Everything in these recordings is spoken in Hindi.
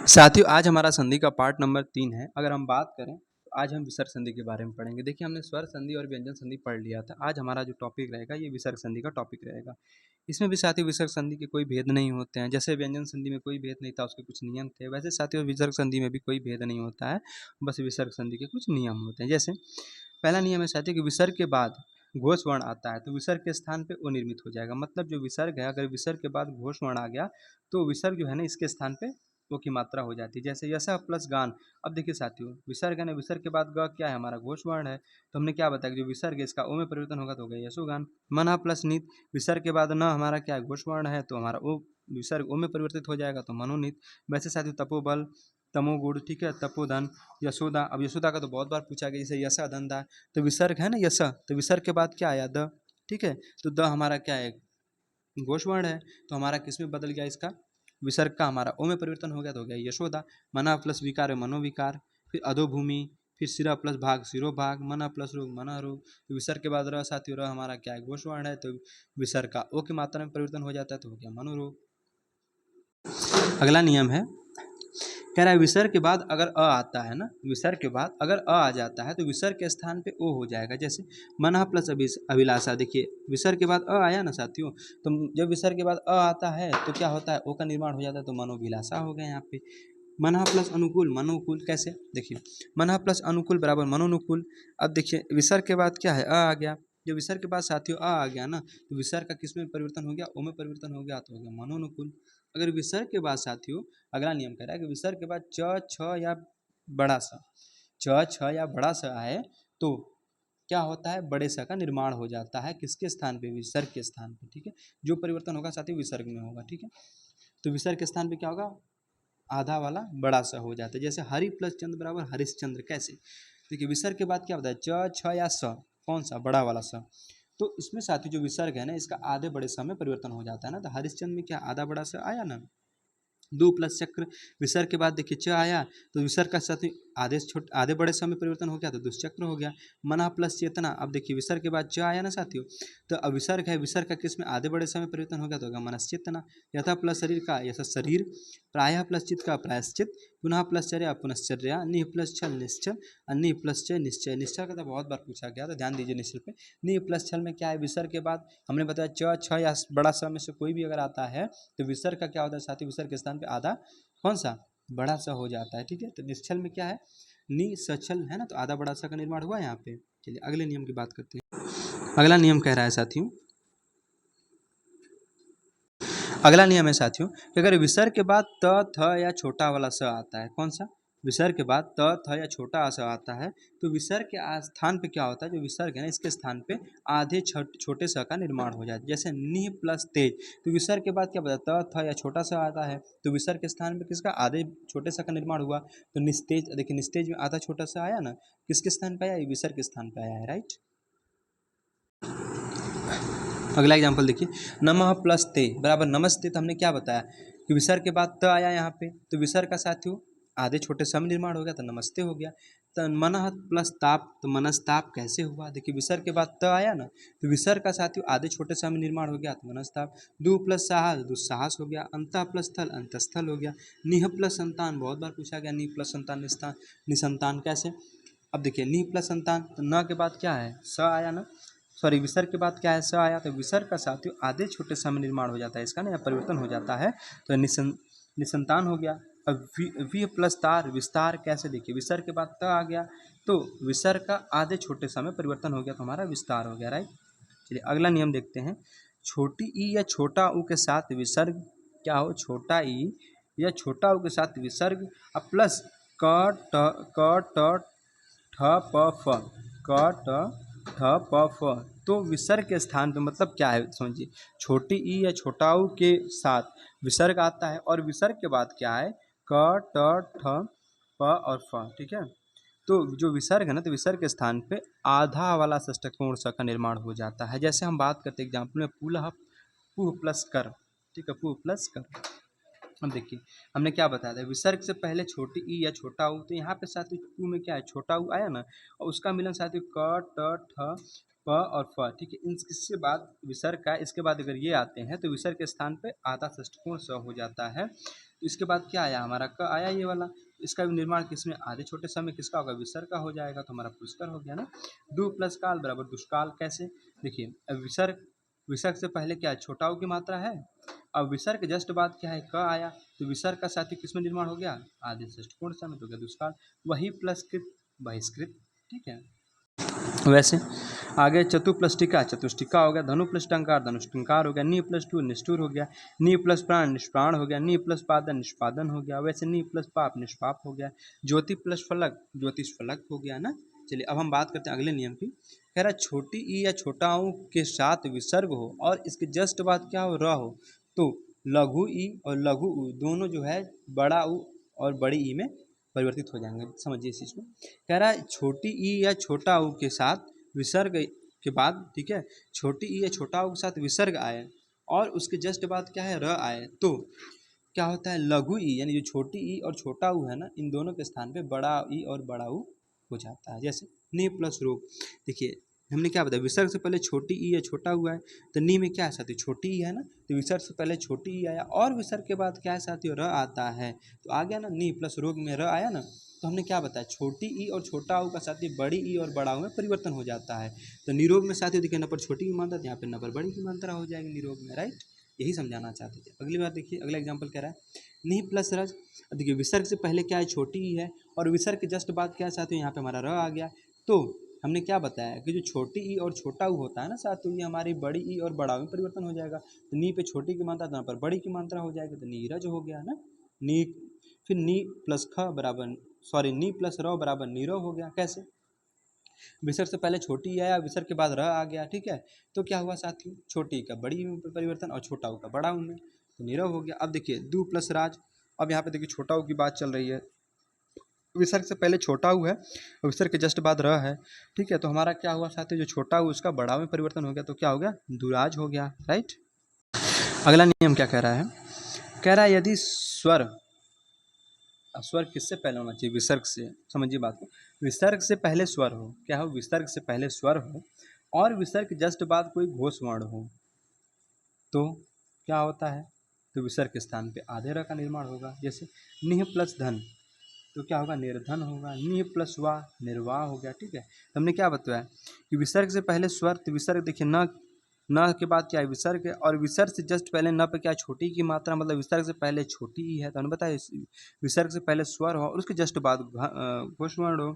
साथियों, आज हमारा संधि का पार्ट नंबर 3 है। अगर हम बात करें तो आज हम विसर्ग संधि के बारे में पढ़ेंगे। देखिए, हमने स्वर संधि और व्यंजन संधि पढ़ लिया था। आज हमारा जो टॉपिक रहेगा ये विसर्ग संधि का टॉपिक रहेगा। इसमें भी साथियों विसर्ग संधि के कोई भेद नहीं होते हैं। जैसे व्यंजन संधि में कोई भेद नहीं था, उसके कुछ नियम थे, वैसे साथियों विसर्ग संधि में भी कोई भेद नहीं होता है, बस विसर्ग संधि के कुछ नियम होते हैं। जैसे पहला नियम है साथियों कि विसर्ग के बाद घोष वर्ण आता है तो विसर्ग के स्थान पे वो निर्मित हो जाएगा। मतलब जो विसर्ग है, अगर विसर्ग के बाद घोष वर्ण आ गया तो विसर्ग जो है ना इसके स्थान पे वो की मात्रा हो जाती है। जैसे यशः प्लस गान। अब देखिए साथियों, विसर्ग है ना, विसर्ग के बाद ग क्या है, हमारा घोष वर्ण है, तो हमने क्या बताया कि जो विसर्ग है इसका ओ में परिवर्तन होगा तो हो गया यशोगान। मनः प्लस नीत। विसर्ग के बाद न हमारा क्या है, घोष वर्ण है, तो हमारा ओ विसर्ग ओ में परिवर्तित हो जाएगा तो मनोनीत। वैसे साथियों तपोबल, तमोगुण, ठीक है, तपोधन, यशोदा। अब यशोदा का तो बहुत बार पूछा गया, जैसे यशा धंधा, तो विसर्ग है ना यशा, तो विसर्ग के बाद क्या आया, द, ठीक है, तो द हमारा क्या है, घोष वर्ण है, तो हमारा किस में बदल गया, इसका विसर्ग का हमारा ओ में परिवर्तन हो गया तो हो गया यशोदा। मना प्लस विकार है मनोविकार। फिर अधोभूमि, फिर सिरा प्लस भाग सिरोभाग, मना प्लस रोग मना रोग। तो विसर्ग के बाद र साथियों र हमारा क्या है, घोष वर्ण है, तो विसर्ग का ओ की मात्रा में परिवर्तन हो जाता है तो हो गया मनोरोग। अगला नियम है, कह रहा है विसर्ग के बाद अगर अ आता है ना, विसर्ग के बाद अगर अ आ जाता है तो विसर्ग के स्थान पे ओ हो जाएगा। जैसे मनः प्लस अभिलाषा। देखिए विसर्ग के बाद अ आया ना साथियों, तो जब विसर्ग के बाद अ आता है तो क्या होता है, ओ का निर्माण हो जाता है, तो मनोभिलाषा हो गया यहाँ पे। मनः प्लस अनुकूल मनोनुकूल। कैसे, देखिए मनः प्लस अनुकूल बराबर मनोनुकूल। अब देखिए विसर्ग के बाद क्या है, अ आ गया, जो विसर्ग के बाद साथियों आ गया ना, तो विसर्ग का किस में परिवर्तन हो गया, ओ में परिवर्तन हो गया तो हो गया मनोनुकूल। अगर विसर्ग के बाद साथियों अगला नियम कह रहा है कि विसर्ग के बाद च छ या बड़ा सा, च छ या बड़ा सा आए तो क्या होता है, बड़े सा का निर्माण हो जाता है, किसके स्थान पे, विसर्ग के स्थान पे, ठीक है। जो परिवर्तन होगा साथियों विसर्ग में होगा, ठीक है। तो विसर्ग के स्थान पे क्या होगा, आधा वाला बड़ा सा हो जाता है। जैसे हरि प्लस चंद्र बराबर हरिश्चंद्र। कैसे, देखिए विसर्ग के बाद क्या होता है, च छ या स, कौन सा, बड़ा वाला स, तो इसमें साथियों जो विसर्ग है ना इसका आधे बड़े स में परिवर्तन हो जाता है ना, तो हरिश्चंद्र में क्या आधा बड़ा सा आया ना, दो प्लस चक्र। विसर्ग के बाद देखिए च आया तो विसर्ग का साथ आधे बड़े स में परिवर्तन हो गया तो दुष्चक्र हो गया। मना प्लस चेतना। अब देखिए विसर्ग के बाद च आया ना साथियों, तो अब विसर्ग है, विसर्ग का किस में आधे बड़े स में परिवर्तन हो गया तो होगा मनश्चेतना। यथा प्लस शरीर का यथा शरीर, प्रायः प्लस चित्त का प्रायश्चित, पुनः प्लस चर्या पुनश्चर्या, निह प्लस छल निश्चल, निह प्लस चय निश्चय। निश्चय का तो बहुत बार पूछा गया, तो ध्यान दीजिए निश्चय पे। निह प्लस छल में क्या है, विसर्ग के बाद हमने बताया च छ या बड़ा स में से कोई भी अगर आता है तो विसर्ग का क्या होता है साथियों, विसर्ग के स्थान पे आधा कौन सा, बड़ा सा हो जाता है, ठीक है। तो निश्चल में क्या है, नि सचल है ना, तो आधा बड़ा सा का निर्माण हुआ यहाँ पे। चलिए अगले नियम की बात करते हैं। अगला नियम कह रहा है साथियों, अगला नियम है साथियों कि अगर विसर्ग के बाद त थ या छोटा वाला स आता है, कौन सा, विसर्ग के बाद त थ या छोटा स आता है तो विसर्ग के स्थान पे क्या होता है, जो विसर्ग है ना इसके स्थान पे आधे छोटे स का निर्माण हो जाता है। जैसे निह प्लस तेज, तो विसर्ग के बाद क्या बता, त थ या छोटा सा आता है तो विसर्ग के स्थान पे किसका, आधे छोटे सा का निर्माण हुआ, तो निस्तेज। देखिए निस्तेज में आधा छोटा सा आया ना, किसके स्थान पे आया, विसर्ग के स्थान पे आया है, राइट। अगला एग्जाम्पल देखिए, नमः प्लस ते बराबर नमस्ते। तो हमने क्या बताया कि विसर्ग के बाद त आया यहाँ पे, तो विसर्ग का साथियों आधे छोटे सम निर्माण हो गया तो नमस्ते हो गया। तो मनः प्लस ताप, तो मनस्ताप कैसे हुआ, देखिए विसर्ग के बाद त आया ना, तो विसर्ग का साथियों आधे छोटे सम निर्माण हो गया तो मनस्ताप। दु प्लस साहस दुस्साहस हो गया। अंतः प्लस स्थल अंतस्थल हो गया। निह प्लस संतान, बहुत बार पूछा गया, निह प्लस संतान निसंतान। कैसे, अब देखिए निह प्लस संतान, तो न के बाद क्या है, स आया ना, सॉरी विसर्ग के बाद क्या है, स आया, तो विसर्ग का साथियों आधे छोटे स में निर्माण हो जाता है, इसका ना परिवर्तन हो जाता है, तो निसंतान हो गया। अब वी प्लस तार विस्तार। कैसे, देखिए विसर्ग के बाद त आ गया तो विसर्ग का आधे छोटे स में परिवर्तन हो गया तो हमारा विस्तार हो गया, राइट। चलिए अगला नियम देखते हैं। छोटी ई या छोटा ऊ के साथ विसर्ग क्या हो, छोटा ई या छोटा ऊ के साथ विसर्ग अब प्लस क ठ प फ, क ट ठ प फ, तो विसर्ग के स्थान पे मतलब क्या है समझिए, छोटी ई या छोटा ऊ के साथ विसर्ग आता है और विसर्ग के बाद क्या है, क ट ठ प और फ, ठीक है। तो जो विसर्ग है ना, तो विसर्ग के स्थान पे आधा वाला षष्ठकोण स का निर्माण हो जाता है। जैसे हम बात करते हैं एग्जाम्पल में, पुलह पुह प्लस कर, ठीक है, पुह प्लस कर। अब देखिए हमने क्या बताया था, विसर्ग से पहले छोटी ई या छोटा ऊ, तो यहाँ पे साथ ऊ में क्या है, छोटा ऊ आया ना, और उसका मिलन साथ क ट ठ प और फ, ठीक है। इसके बाद विसर्ग का, इसके बाद अगर ये आते हैं तो विसर्ग के स्थान पे आधा षष्ठकोण स हो जाता है। तो इसके बाद क्या आया हमारा क आया ये वाला। इसका भी निर्माण किसमें आधे छोटे समय किसका होगा विसर्ग का हो जाएगा, तो हमारा पुष्कर हो गया ना। दु प्लस काल बराबर दुष्काल। कैसे देखिए, अब विसर्ग विसर्ग से पहले क्या है छोटा ऊ की मात्रा है। अब विसर्ग के जस्ट बाद क्या है क आया, तो विसर्ग का साथी किसमें निर्माण हो गया आधे षष्ठपूर्ण समय, तो हो गया दुष्काल। वही प्लस कृत बहिष्कृत, ठीक है। वैसे आगे चतु प्लस टीका चतुष्टिका हो गया, धनु प्लस टंकार धनुष्टंकार हो गया, नी प्लस टू निष्ठुर हो गया, नी प्लस प्राण निष्प्राण हो गया, नी प्लस पादन निष्पादन हो गया। वैसे नी प्लस पाप निष्पाप हो गया, ज्योति प्लस फलक ज्योतिष फलक हो गया ना। चलिए अब हम बात करते हैं अगले नियम की। कह रहा है छोटी ई या छोटा ऊ के साथ विसर्ग हो और इसके जस्ट बाद क्या हो र हो, तो लघु ई और लघु ऊ दोनों जो है बड़ा ऊ और बड़ी ई में परिवर्तित हो जाएंगे। समझिए इस चीज़ को। कह रहा है छोटी ई या छोटा ऊ के साथ विसर्ग के बाद, ठीक है, छोटी ई या छोटा ऊ के साथ विसर्ग आए और उसके जस्ट बाद क्या है र आए, तो क्या होता है लघु ई यानी जो छोटी ई और छोटा ऊ है ना, इन दोनों के स्थान पे बड़ा ई और बड़ा ऊ हो जाता है। जैसे नी प्लस रो, देखिए हमने क्या बताया विसर्ग से पहले छोटी ई या छोटा हुआ है, तो नी में क्या है साथी छोटी ई है ना, तो विसर्ग से पहले छोटी ई आया और विसर्ग के बाद क्या है साथी र आता है, तो आ गया ना नी प्लस रोग में र आया ना। तो हमने क्या बताया छोटी ई और छोटा ऊ का साथी बड़ी ई और बड़ा ऊ में परिवर्तन हो जाता है। तो निरोग में साथी देखिए न पर छोटी की मात्रा, यहाँ पे न पर बड़ी की मात्रा हो जाएगी निरोग में, राइट। यही समझाना चाहते थे। अगली बार देखिए अगला एग्जाम्पल कह रहा है नी प्लस रज। देखिए विसर्ग से पहले क्या है छोटी ई है और विसर्ग के जस्ट बाद क्या है साथियों यहाँ पे हमारा र आ गया। तो हमने क्या बताया कि जो छोटी ई और छोटा ऊ होता है ना साथियों, ये हमारी बड़ी ई और बड़ा में परिवर्तन हो जाएगा। तो नी पे छोटी की मात्रा यहाँ पर बड़ी की मात्रा हो जाएगी, तो नीरज हो गया ना। नी फिर नी प्लस ख बराबर सॉरी नी प्लस र बराबर नीरव हो गया। कैसे विसर्ग से पहले छोटी ई आया विसर्ग के बाद र आ गया, ठीक है। तो क्या हुआ साथियों छोटी का बड़ी में परिवर्तन और छोटा ऊ का बड़ा ऊ में, तो नीरव हो गया। अब देखिए दू प्लस राज। अब यहाँ पे देखिए छोटा ऊ की बात चल रही है, विसर्ग से पहले छोटा ऊ है और विसर्ग के जस्ट बाद र है, ठीक है। तो हमारा क्या हुआ साथियों जो छोटा ऊ उसका बड़ा में परिवर्तन हो गया, तो क्या हो गया दुराज हो गया, राइट। अगला नियम क्या कह रहा है, कह रहा है यदि स्वर, स्वर किससे पहले होना चाहिए विसर्ग से, समझिए बात को। विसर्ग से पहले स्वर हो, क्या हो विसर्ग से पहले स्वर हो और विसर्ग के जस्ट बाद कोई घोष वर्ण हो, तो क्या होता है, तो विसर्ग के स्थान पे आधे र का निर्माण होगा। जैसे निह प्लस धन, तो क्या होगा निर्धन होगा। निह प्लस वाह निर्वाह हो गया, ठीक है। तो हमने क्या बताया कि विसर्ग से पहले स्वर, तो विसर्ग देखिए न के बाद क्या है विसर्ग, और विसर्ग से जस्ट पहले न पे क्या है छोटी की मात्रा, मतलब विसर्ग से पहले छोटी ही है। तो हमने बताया विसर्ग से पहले स्वर हो और उसके जस्ट बाद घोषवर्ण हो,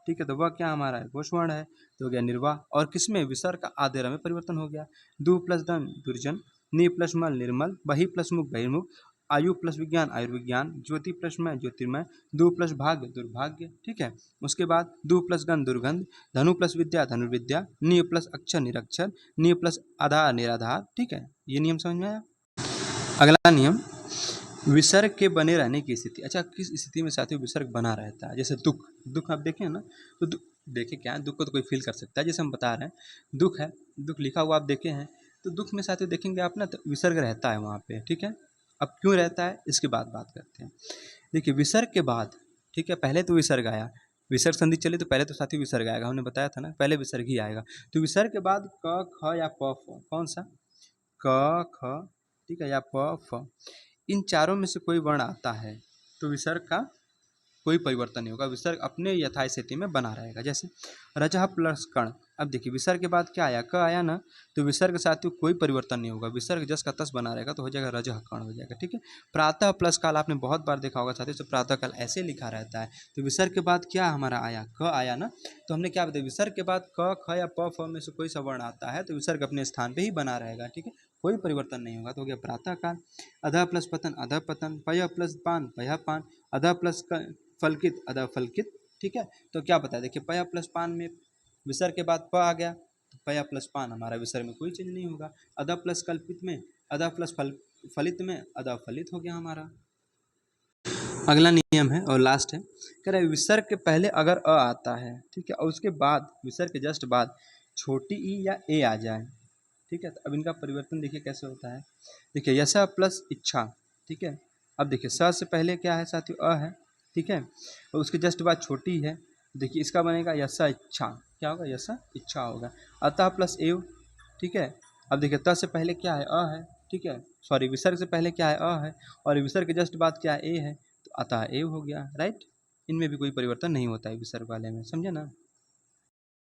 ठीक है। तो वह क्या हमारा है घोषवर्ण है, तो हो गया निर्वाह। और किसमें विसर्ग का आधे र में परिवर्तन हो गया। दु प्लस धन दुर्जन, नि प्लस मल निर्मल, बहि प्लस मुख बहिर्मुख, आयु प्लस विज्ञान आयुर्विज्ञान, ज्योति प्लस मय ज्योतिर्मय, दु प्लस भाग्य दुर्भाग्य, ठीक है। उसके बाद दु प्लस गंध दुर्गंध, धनु प्लस विद्या धनुर्विद्या, नि प्लस अक्षर निरक्षर, नि प्लस आधार निराधार, ठीक है। ये नियम समझ में आया। अगला नियम विसर्ग के बने रहने की स्थिति। अच्छा किस स्थिति में साथियों विसर्ग बना रहता है, जैसे दुख, दुख आप देखें ना, तो देखें क्या है दुख को तो कोई फील कर सकता है, जैसे हम बता रहे हैं दुख है, दुख लिखा हुआ आप देखे हैं, तो दुख में साथियों देखेंगे आप ना तो विसर्ग रहता है वहाँ पे, ठीक है। अब क्यों रहता है इसके बाद बात करते हैं। देखिए विसर्ग के बाद, ठीक है, पहले तो विसर्ग आया, विसर्ग संधि चली तो पहले तो साथियों विसर्ग आएगा, हमने बताया था ना पहले विसर्ग ही आएगा। तो विसर्ग के बाद क ख या प फ, कौन सा क ख, ठीक है, या प फ, इन चारों में से कोई वर्ण आता है तो विसर्ग का कोई परिवर्तन नहीं होगा, विसर्ग अपने यथास्थिति में बना रहेगा। जैसे रजह प्लस कर्ण। अब देखिए विसर्ग के बाद क्या आया क आया ना, तो विसर्ग साथियों कोई परिवर्तन नहीं होगा, विसर्ग जस का तस बना रहेगा, तो हो जाएगा रजह कर्ण हो जाएगा, ठीक है। प्रातः प्लस काल आपने बहुत बार देखा होगा साथियों, तो प्रातः काल ऐसे लिखा रहता है। तो विसर्ग के बाद क्या हमारा आया क आया ना, तो हमने क्या बताया विसर्ग के बाद क ख या प फ में से कोई सा वर्ण आता है तो विसर्ग अपने स्थान पे ही बना रहेगा, ठीक है, कोई परिवर्तन नहीं होगा। तो हो गया प्रातः काल। अधः प्लस पतन अधः पतन, पय प्लस पान पय पान, अधः प्लस फलकित अधः फलकित, ठीक है। तो क्या बताया देखिए पया प्लस पान में विसर्ग के बाद प आ गया, तो पया प्लस पान हमारा विसर्ग में कोई चेंज नहीं होगा। अधः प्लस कल्पित में अधः प्लस फलित में अधः फलित हो गया हमारा। अगला नियम है और लास्ट है, कह रहा है विसर्ग के पहले अगर अ आता है, ठीक है, और उसके बाद विसर्ग के जस्ट बाद छोटी ई या ए आ जाए, ठीक है, तो अब इनका परिवर्तन देखिए कैसे होता है। देखिए यशा प्लस इच्छा, ठीक है। अब देखिए स से पहले क्या है साथियों अ है, ठीक है, और उसके जस्ट बाद छोटी है, देखिए इसका बनेगा यशा इच्छा, क्या होगा यशा इच्छा होगा। अतः प्लस एव, ठीक है। अब देखिए त से पहले क्या है अ है, ठीक है, सॉरी विसर्ग से पहले क्या है, अ है, और विसर्ग के जस्ट बाद क्या है, ए है, तो अतः ए हो गया, राइट। इनमें भी कोई परिवर्तन नहीं होता है विसर्ग वाले में, समझे ना।